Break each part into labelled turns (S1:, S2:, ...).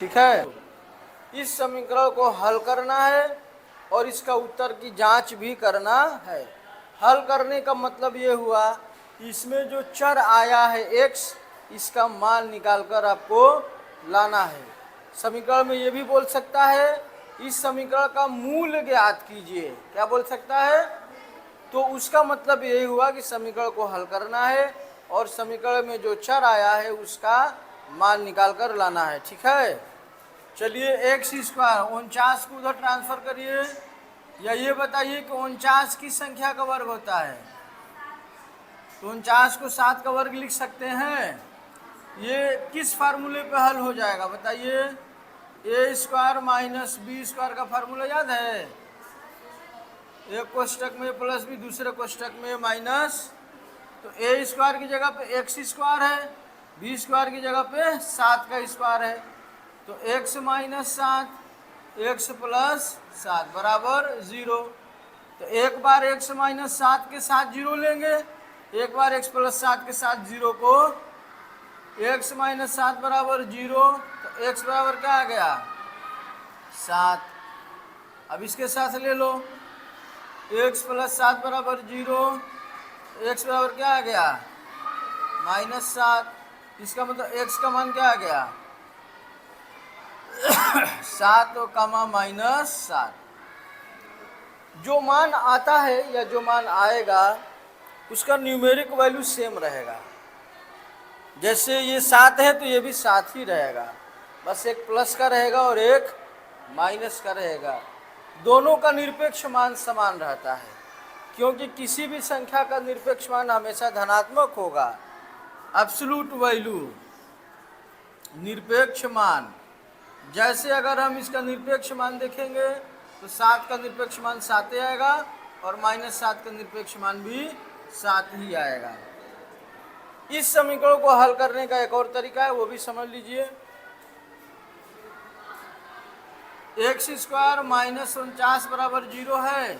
S1: ठीक है। इस समीकरण को हल करना है और इसका उत्तर की जांच भी करना है। हल करने का मतलब ये हुआ, इसमें जो चर आया है x, इसका मान निकालकर आपको लाना है। समीकरण में ये भी बोल सकता है, इस समीकरण का मूल ज्ञात कीजिए। क्या बोल सकता है? तो उसका मतलब यही हुआ कि समीकरण को हल करना है और समीकरण में जो चर आया है उसका मान निकाल कर लाना है। ठीक है। चलिए एक्स स्क्वायर 49 को उधर ट्रांसफर करिए, या ये बताइए कि 49 किस संख्या का वर्ग होता है? तो 49 को 7 का वर्ग लिख सकते हैं। ये किस फार्मूले पे हल हो जाएगा बताइए? ए स्क्वायर माइनस बी स्क्वायर का फार्मूला याद है? एक कोष्टक में प्लस बी, दूसरे कोष्टक में माइनस। तो ए स्क्वायर की जगह पे एक्स स्क्वायर है, बी स्क्वायर की जगह पे 7 का स्क्वायर है। तो x माइनस 7, x प्लस 7 बराबर 0। तो एक बार x माइनस 7 के साथ 0 लेंगे, एक बार x प्लस 7 के साथ 0 को, x माइनस 7 बराबर 0। तो x बराबर क्या आ गया? 7। अब इसके साथ ले लो, x प्लस 7 बराबर 0, x बराबर क्या आ गया? माइनस 7। इसका मतलब x का मान क्या आ गया? 7 कमा माइनस 7। जो मान आता है या जो मान आएगा उसका न्यूमेरिक वैल्यू सेम रहेगा। जैसे ये 7 है तो ये भी 7 ही रहेगा, बस एक प्लस का रहेगा और एक माइनस का रहेगा। दोनों का निरपेक्ष मान समान रहता है, क्योंकि किसी भी संख्या का निरपेक्ष मान हमेशा धनात्मक होगा। एब्सोल्यूट वैल्यू, निरपेक्ष मान। जैसे अगर हम इसका निरपेक्ष मान देखेंगे तो 7 का निरपेक्ष मान 7 ही आएगा और माइनस 7 का निरपेक्ष मान भी 7 ही आएगा। इस समीकरण को हल करने का एक और तरीका है, वो भी समझ लीजिए। एक्स स्क्वायर माइनस 49 बराबर 0 है।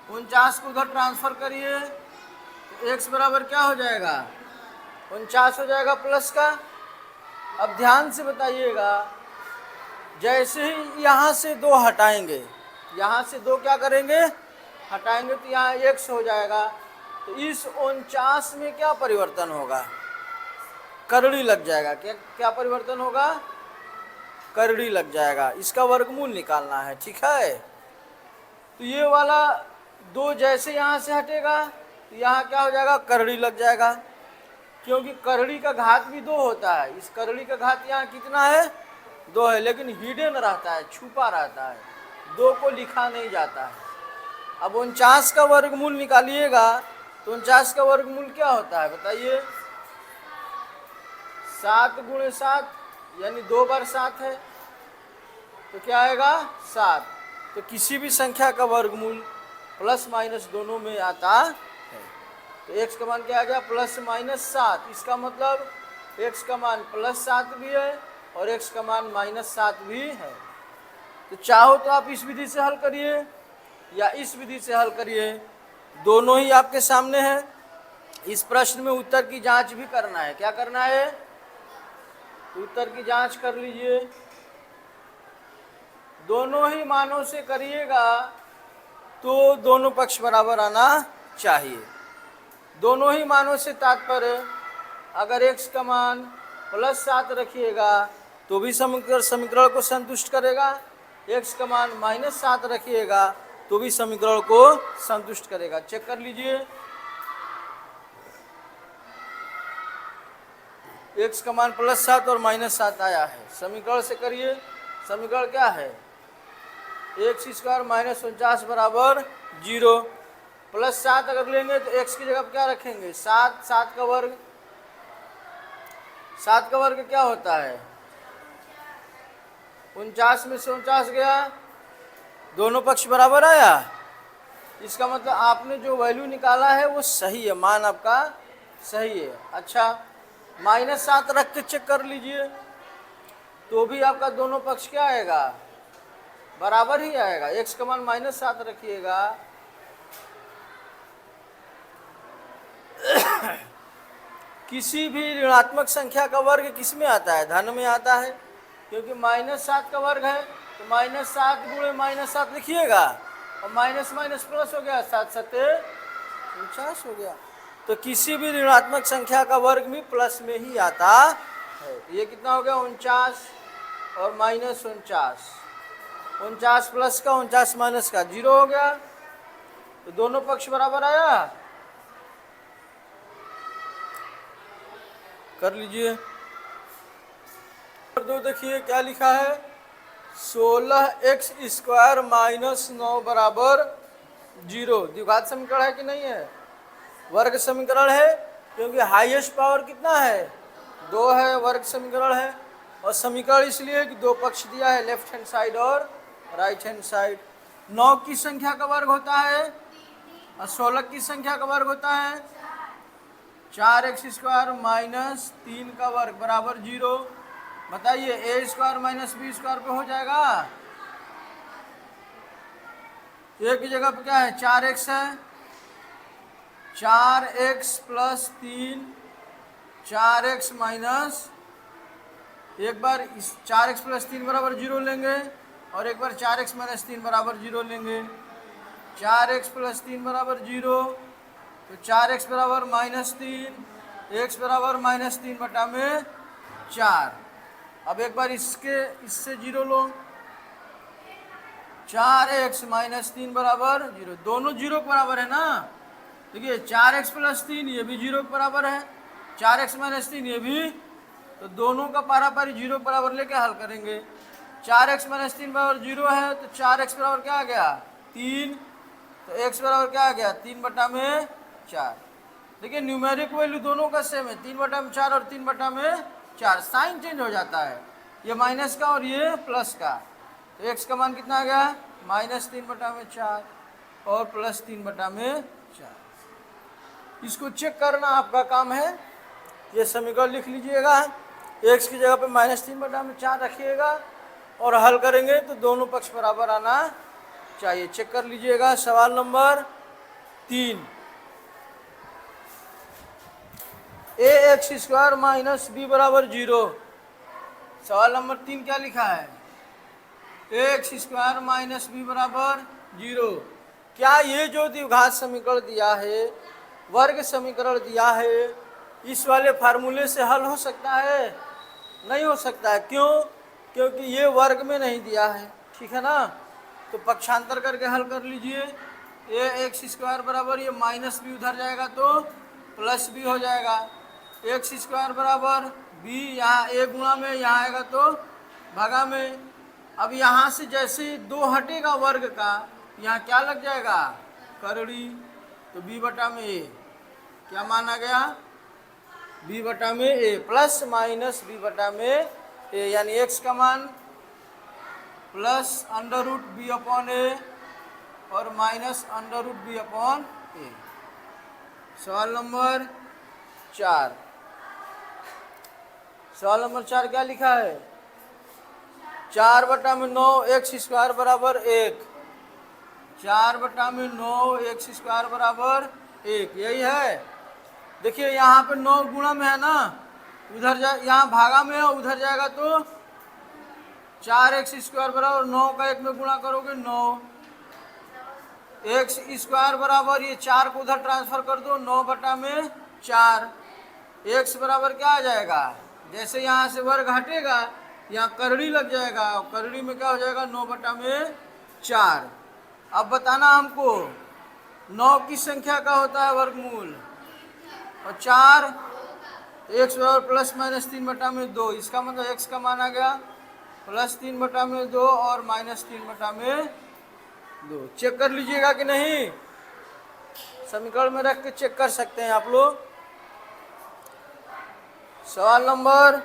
S1: 49 को उधर ट्रांसफर करिए तो एक्स बराबर क्या हो जाएगा? 49 हो जाएगा प्लस का। अब ध्यान से बताइएगा, जैसे ही यहाँ से 2 हटाएंगे, यहाँ से 2 क्या करेंगे? हटाएंगे, तो यहाँ x हो जाएगा। तो इस 49 में क्या परिवर्तन होगा? करड़ी लग जाएगा। क्या क्या परिवर्तन होगा? करड़ी लग जाएगा। इसका वर्गमूल निकालना है। ठीक है। तो ये वाला 2 जैसे यहाँ से हटेगा तो यहाँ क्या हो जाएगा? करड़ी लग जाएगा, क्योंकि करड़ी का घात भी 2 होता है। इस करड़ी का घात यहाँ कितना है? 2 है, लेकिन हिडन रहता है, छुपा रहता है, 2 को लिखा नहीं जाता है। अब 49 का वर्गमूल निकालिएगा तो 49 का वर्गमूल क्या होता है बताइए? 7 गुणे 7, यानी 2 बार 7 है, तो क्या आएगा? 7। तो किसी भी संख्या का वर्गमूल प्लस माइनस दोनों में आता है। तो x का मान क्या आ गया? Plus minus 7। इसका मतलब x का मान प्लस 7 भी है और x का मान माइनस 7 भी है। तो चाहो तो आप इस विधि से हल करिए या इस विधि से हल करिए, दोनों ही आपके सामने है। इस प्रश्न में उत्तर की जांच भी करना है। क्या करना है? उत्तर की जांच कर लीजिए। दोनों ही मानों से करिएगा तो दोनों पक्ष बराबर आना चाहिए। दोनों ही मानों से तात्पर्य, अगर x का मान प्लस 7 रखिएगा तो भी समीकरण को संतुष्ट करेगा, x का मान माइनस 7 रखिएगा तो भी समीकरण को संतुष्ट करेगा। चेक कर लीजिए, x का मान प्लस 7 और माइनस 7 आया है। समीकरण से करिए। समीकरण क्या है? एक्स स्क्वायर माइनस 49 बराबर 0। प्लस 7 अगर लेंगे तो x की जगह क्या रखेंगे? 7। 7 का वर्ग, 7 का वर्ग क्या होता है? 49 में से 49 गया, दोनों पक्ष बराबर आया। इसका मतलब आपने जो वैल्यू निकाला है वो सही है, मान आपका सही है। अच्छा, माइनस 7 रख के चेक कर लीजिए तो भी आपका दोनों पक्ष क्या आएगा? बराबर ही आएगा। x का मान माइनस 7 रखिएगा किसी भी ऋणात्मक संख्या का वर्ग किस में आता है? धन में आता है। क्योंकि -7 का वर्ग है तो -7 गुणे -7 लिखिएगा और माइनस माइनस प्लस हो गया, 7 सत्ते 49 हो गया। तो किसी भी ऋणात्मक संख्या का वर्ग भी प्लस में ही आता है। तो ये कितना हो गया 49 और -49, 49 प्लस का 49 माइनस का 0 हो गया। तो दोनों पक्ष बराबर आया, कर लीजिए। दो देखिए क्या लिखा है, 16x² - 9 बराबर 0। द्विघात समीकरण है कि नहीं है, वर्ग समीकरण है, क्योंकि हाईएस्ट पावर कितना है 2 है, वर्ग समीकरण है। और समीकरण इसलिए कि दो पक्ष दिया है, लेफ्ट हैंड साइड और राइट हैंड साइड। 9 की संख्या का वर्ग होता है और 16 की संख्या का वर्ग होता है 4x² - 3 का वर्ग बराबर 0। बताइए a² - b² पे हो जाएगा, a की जगह पे क्या है 4x है, 4x + 3 4x माइनस, एक बार इस 4x + 3 बराबर 0 लेंगे और एक बार 4x - 3 बराबर 0 लेंगे। 4x + 3 बराबर 0, तो 4x बराबर -3, x बराबर -3 बटा में 4। अब एक बार इससे 0 लो, 4x - 3 बराबर 0, दोनों 0 के बराबर है ना। देखिए 4x + 3 ये भी 0 के बराबर है, 4x - 3 ये भी, तो दोनों का पारापारी 0 के बराबर लेके हल करेंगे। 4x - 3 बराबर 0 है तो 4x बराबर क्या आ गया 3, तो x बराबर क्या आ गया 3 बटा में 4। देखिए न्यूमेरिक वैल्यू दोनों का सेम है, 3 बटा में 4 और 3 बटा में 4, साइन चेंज हो जाता है, ये माइनस का और ये प्लस का। तो x का मान कितना आ गया -3 बटा में 4 और +3 बटा में 4। इसको चेक करना आपका काम है, ये समीकरण लिख लीजिएगा, x की जगह पे -3 बटा में 4 रखिएगा और हल करेंगे तो दोनों पक्ष बराबर आना चाहिए। चेक कर लीजिएगा। सवाल नंबर 3, ax² - b बराबर 0। सवाल नंबर 3 क्या लिखा है, ax² - b बराबर 0। क्या ये जो द्विघात समीकरण दिया है, वर्ग समीकरण दिया है, इस वाले फार्मूले से हल हो सकता है? नहीं हो सकता है। क्यों? क्योंकि ये वर्ग में नहीं दिया है, ठीक है ना। तो पक्षांतर करके हल कर लीजिए। ax² बराबर ये -b उधर जाएगा तो +b हो जाएगा, x² बराबर b, यहाँ a गुणा में यहाँ आएगा तो भागा में। अब यहाँ से जैसे 2 हटेगा वर्ग का, यहाँ क्या लग जाएगा करड़ी, तो b बटा में a, क्या माना गया b बटा में a प्लस माइनस b बटा में a, यानी x का मान +√b/a और -√b/a। सवाल नंबर 4, सवाल नंबर 4 क्या लिखा है, 4 बटा में 9 x² बराबर 1, 4 बटा में 9 x² बराबर 1, यही है। देखिए यहाँ पे 9 गुणा में है ना, उधर यहाँ भागा में है, उधर जाएगा तो 4x² बराबर 9 का 1 में गुणा करोगे 9, x² बराबर ये 4 को उधर ट्रांसफर कर दो 9 बटा में 4, x बराबर क्या आ जाएगा, जैसे यहाँ से वर्ग हटेगा यहाँ करड़ी लग जाएगा, करड़ी में क्या हो जाएगा 9 बटा में 4। अब बताना हमको 9 की संख्या का होता है वर्गमूल और 4, x बराबर +-3 बटा में 2, इसका मतलब x का मान आ गया +3 बटा में 2 और -3 बटा में 2। चेक कर लीजिएगा कि नहीं, समीकरण में रख के चेक कर सकते हैं आप लोग। सवाल नंबर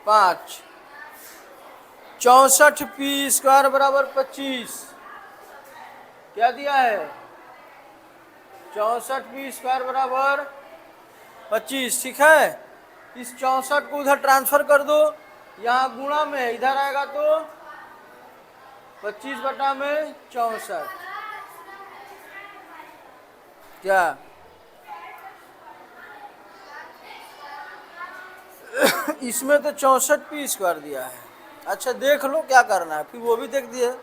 S1: 5, 64p² बराबर 25, क्या दिया है 64p² बराबर 25, ठीक है। इस 64 को उधर ट्रांसफर कर दो, यहाँ गुणा में इधर आएगा तो 25 बटा में 64, क्या इसमें तो 64p² दिया है, अच्छा देख लो क्या करना है, फिर वो भी देख दिए,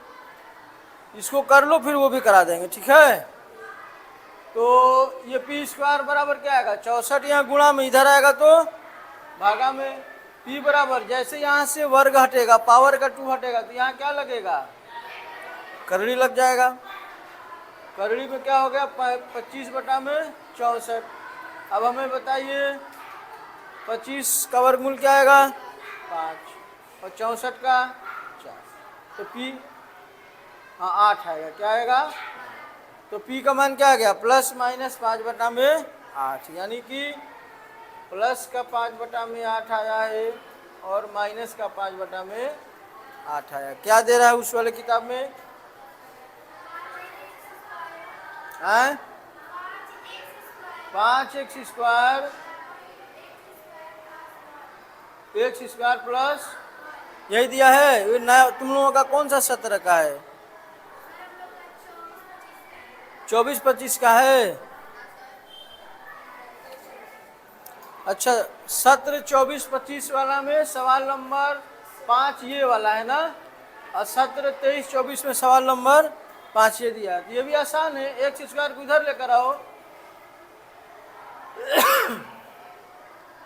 S1: इसको कर लो फिर वो भी करा देंगे, ठीक है। तो ये पी स्क्वायर बराबर क्या आएगा, 64 यहाँ गुणा में इधर आएगा तो भागा में, पी बराबर जैसे यहाँ से वर्ग हटेगा पावर का 2 हटेगा तो यहाँ क्या लगेगा, करड़ी लग जाएगा। करड़ी में क्या हो गया 25 बटा में 64। अब हमें बताइए 25 का वर्गमूल क्या आएगा 5 और 64 का 4, तो पी हाँ 8 आएगा, क्या आएगा, तो पी का मान क्या आ गया प्लस माइनस 5 बटा में 8, यानी कि प्लस का 5 बटा में 8 आया है और माइनस का 5 बटा में 8 आया। क्या दे रहा है उस वाले किताब में, 5x square x square plus यही दिया है। ये नया तुम लोगों का कौन सा सत्र का है, 24-25 का है। अच्छा सत्र 24-25 वाला में सवाल नंबर 5 ये वाला है ना, और सत्र 23-24 में सवाल नंबर 5 ये दिया है। तो ये भी आसान है, एक्स स्क्वायर को इधर लेकर आओ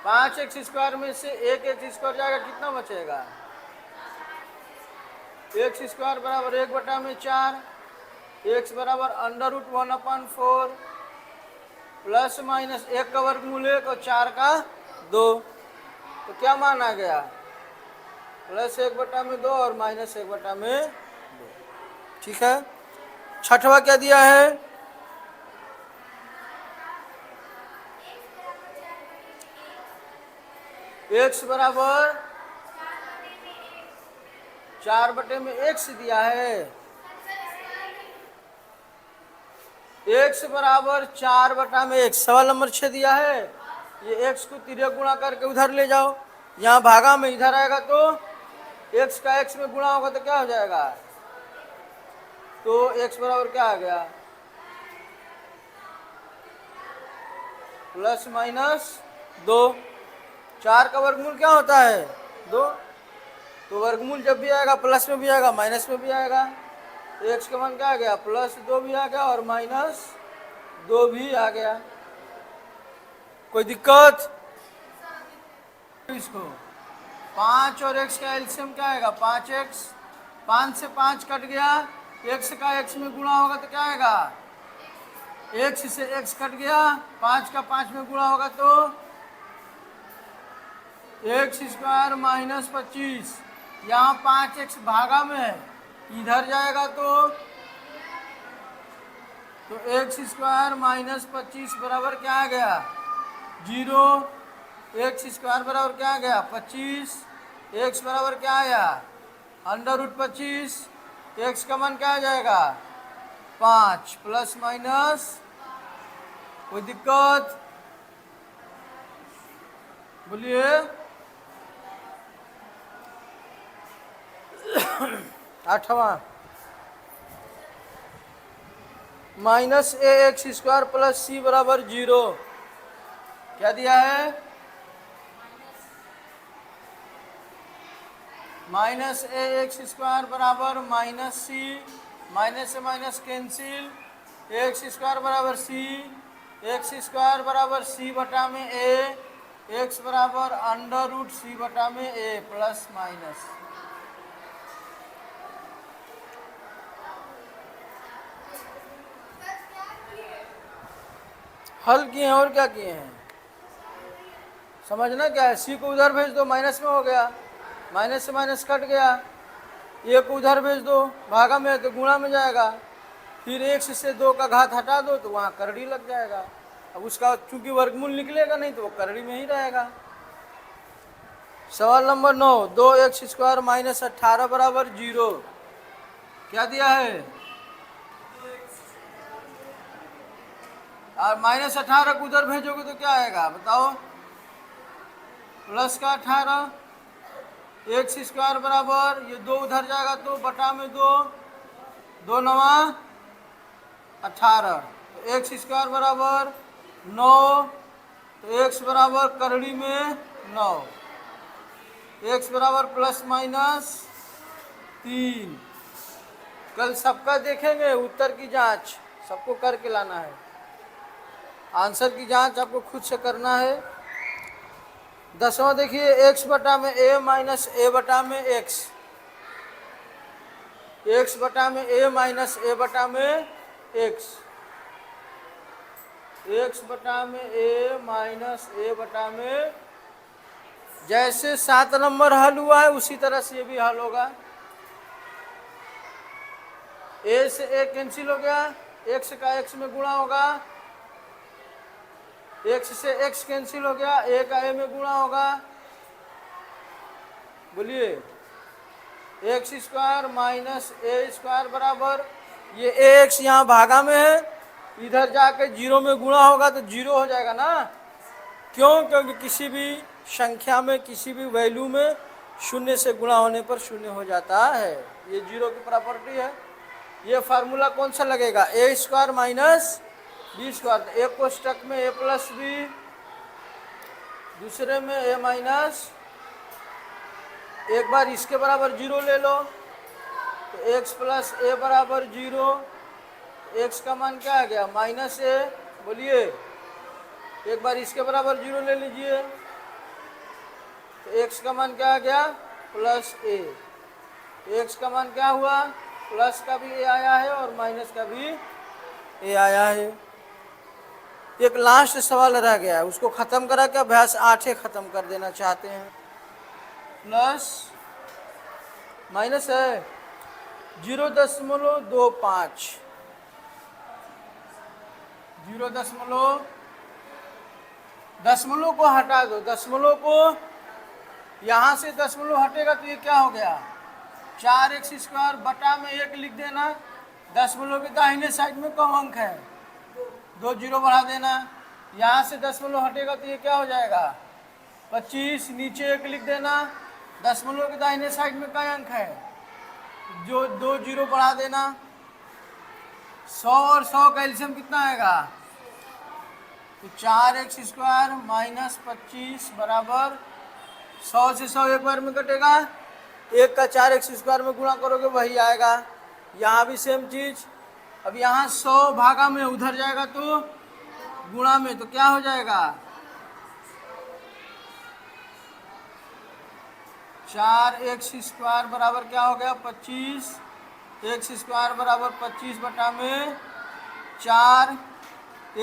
S1: 5x स्क्वायर में से 1x स्क्वायर जाएगा, कितना बचेगा, एक्स स्क्वायर बराबर 1 बटा में 4, एक्स बराबर √1/4 प्लस माइनस 1 का वर्गमूल 1 और 4 का 2, तो क्या मान आ गया प्लस 1 बटा में 2 और माइनस 1 बटा में 2, ठीक है। छठवा क्या दिया है, x बराबर 4 बटे में x दिया है, x बराबर 4 बटा में x, सवाल नंबर 6 दिया है। ये x को तिर्यक गुणा करके उधर ले जाओ, यहाँ भागा में इधर आएगा तो x का x में गुणा होगा तो क्या हो जाएगा, तो x बराबर क्या आ गया प्लस माइनस 2, 4 का वर्गमूल क्या होता है 2, तो वर्गमूल जब भी आएगा प्लस में भी आएगा माइनस में भी आएगा, तो x का मान क्या आ गया +2 भी आ गया और -2 भी आ गया। कोई दिक्कत, इसको 5 और x का एलसीएम क्या आएगा 5x, 5 से 5 कट गया, x का x में गुणा होगा तो क्या आएगा, x से x कट गया, 5 का 5 में गुणा होगा तो x स्क्वायर -25, यहाँ 5x भागा में है इधर जाएगा तो x स्क्वायर -25 बराबर क्या आ गया 0, x स्क्वायर बराबर क्या आ गया 25, x बराबर क्या आया √25, x का मान क्या आ जाएगा 5 प्लस माइनस, कोई दिक्कत बोलिए। 8वां -ax स्क्वायर प्लस c बराबर 0, क्या दिया है -ax स्क्वायर बराबर -c, माइनस से माइनस कैंसिल, एक्स स्क्वायर बराबर c, एक्स स्क्वायर बराबर c बटा में a, x बराबर √c बटा में a प्लस माइनस। हल किए हैं और क्या किए हैं, समझना क्या है, सी को उधर भेज दो माइनस में हो गया, माइनस से माइनस कट गया, ए को उधर भेज दो भागा में तो गुणा में जाएगा, फिर 1 से 2 का घात हटा दो तो वहाँ करड़ी लग जाएगा। अब उसका चूंकि वर्गमूल निकलेगा नहीं तो वो करड़ी में ही रहेगा। सवाल नंबर 9, 2x स्क्वायर -18 बराबर 0, क्या दिया है और -18 को उधर भेजोगे तो क्या आएगा बताओ, प्लस का 18, एक्स स्क्वायर बराबर ये 2 उधर जाएगा तो बटा में 2, 2 9 18, तो एक्स स्क्वायर बराबर 9, तो एक्स बराबर करड़ी में 9, x बराबर प्लस माइनस 3। कल सबका देखेंगे उत्तर की जांच, सबको करके लाना है। आंसर की जांच आपको खुद से करना है। 10वां देखिए, x बटा में a माइनस a बटा में x, x बटा में a माइनस a बटा में x, x बटा में a माइनस a बटा में, जैसे 7 नंबर हल हुआ है उसी तरह से ये भी हल होगा। a से a कैंसिल हो गया, x का x में गुणा होगा, x से x कैंसिल हो गया, a का a में गुणा होगा। बोलिए, एक्स स्क्वायर माइनस ए स्क्वायर बराबर, ये एक्स यहाँ भागा में है, इधर जाके जीरो में गुणा होगा तो जीरो हो जाएगा ना। क्यों? क्योंकि किसी भी संख्या में, किसी भी वैल्यू में शून्य से गुणा होने पर शून्य हो जाता है। ये जीरो की प्रॉपर्टी है। ये फार्मूला कौन सा लगेगा? ए स्क्वायर माइनस बी स्क्वायर। एक कोष्टक में ए प्लस बी, दूसरे में ए माइनस, एक बार इसके बराबर जीरो ले लो तो x प्लस ए बराबर जीरो। x का मान क्या आ गया? माइनस ए। बोलिए, एक बार इसके बराबर जीरो ले लीजिए तो x का मान क्या आ गया? प्लस ए। x का मान क्या हुआ? प्लस का भी ए आया है और माइनस का भी ए आया है। एक लास्ट सवाल रह गया है, उसको खत्म करा के अभ्यास 8 खत्म कर देना चाहते हैं। प्लस माइनस है 0.25, दशमलव को हटा दो। दशमलव को यहाँ से दशमलव हटेगा तो ये क्या हो गया? 4x स्क्वायर बटा में 1 लिख देना। दशमलव के दाहिने साइड में कम अंक है, 2 जीरो बढ़ा देना। यहाँ से दशमलव हटेगा तो ये क्या हो जाएगा? 25, नीचे 1 लिख देना। दशमलव के दाहिने साइड में क्या अंक है? जो 2 जीरो बढ़ा देना। 100 और 100 का एलसीएम कितना आएगा? तो 4x स्क्वायर माइनस 25 बराबर 100 से 100 एक बार में कटेगा, 1 का 4x स्क्वायर में गुणा करोगे वही आएगा। यहाँ भी सेम चीज। अब यहाँ 100 भागा में उधर जाएगा तो गुणा में, तो क्या हो जाएगा? 4x स्क्वायर बराबर क्या हो गया? 25। x स्क्वायर बराबर 25 बटा में 4,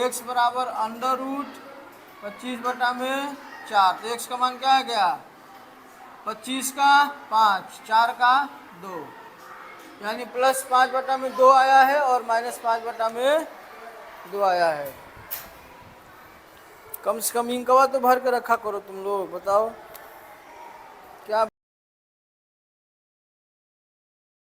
S1: x बराबर अंडर रूट 25 बटा में 4। तो x का मान क्या आ गया? 25 का 5, 4 का 2, यानी प्लस 5 बटा में 2 आया है और माइनस 5 बटा में 2 आया है। कम से कम इंकवा तो भर के रखा करो तुम लोग, बताओ।